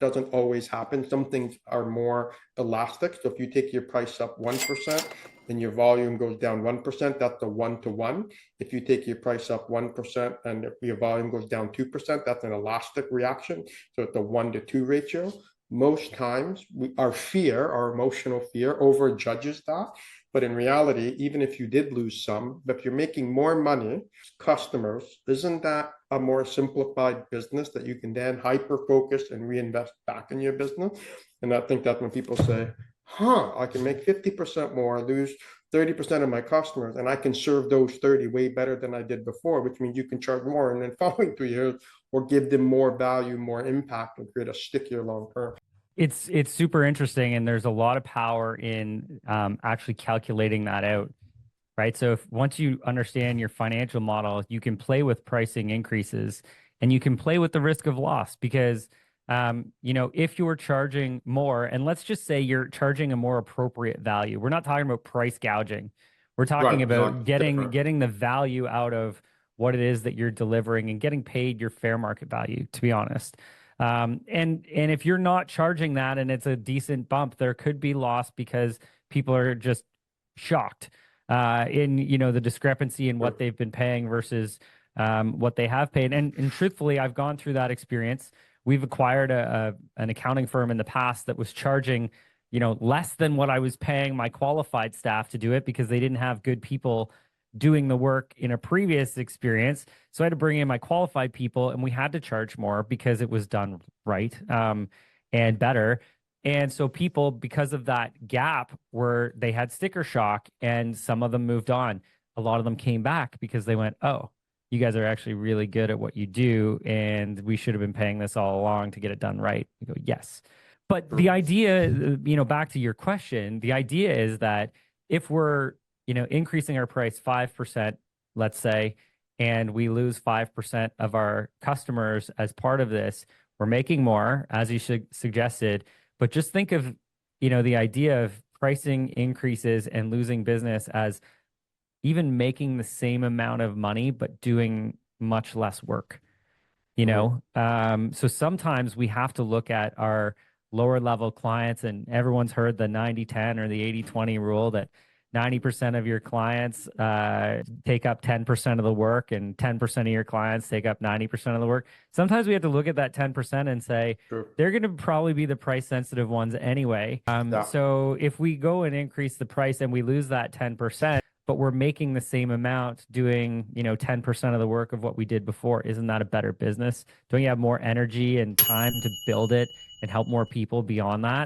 doesn't always happen. Some things are more elastic. So if you take your price up 1% and your volume goes down 1%, that's a 1-to-1. If you take your price up 1% and if your volume goes down 2%, that's an elastic reaction. So it's a 1-to-2 ratio. Most times our emotional fear overjudges that. But in reality, even if you did lose some, but if you're making more money, customers, isn't that a more simplified business that you can then hyper focus and reinvest back in your business? And I think that when people say, I can make 50% more, lose 30% of my customers, and I can serve those 30 way better than I did before, which means you can charge more in the following 3 years or give them more value, more impact, and create a stickier long term. It's super interesting, and there's a lot of power in actually calculating that out, right? So if once you understand your financial model, you can play with pricing increases, and you can play with the risk of loss because if you're charging more, and let's just say you're charging a more appropriate value, we're not talking about price gouging. We're talking about getting the value out of what it is that you're delivering and getting paid your fair market value, to be honest. And if you're not charging that and it's a decent bump, there could be loss because people are just shocked in the discrepancy in what they've been paying versus what they have paid. And truthfully, I've gone through that experience. We've acquired an accounting firm in the past that was charging less than what I was paying my qualified staff to do it because they didn't have good people doing the work in a previous experience. So I had to bring in my qualified people, and we had to charge more because it was done right and better. And so people, because of that gap, they had sticker shock, and some of them moved on. A lot of them came back because they went, "Oh, you guys are actually really good at what you do, and we should have been paying this all along to get it done right." We go, "Yes." But the idea, back to your question, the idea is that if we're increasing our price 5%, let's say, and we lose 5% of our customers as part of this, we're making more, as you suggested. But just think of, the idea of pricing increases and losing business as even making the same amount of money, but doing much less work, So sometimes we have to look at our lower level clients, and everyone's heard the 90-10 or the 80-20 rule that 90% of your clients take up 10% of the work and 10% of your clients take up 90% of the work. Sometimes we have to look at that 10% and say, they're going to probably be the price sensitive ones anyway. So if we go and increase the price and we lose that 10%, but we're making the same amount doing, 10% of the work of what we did before, isn't that a better business? Don't you have more energy and time to build it and help more people beyond that?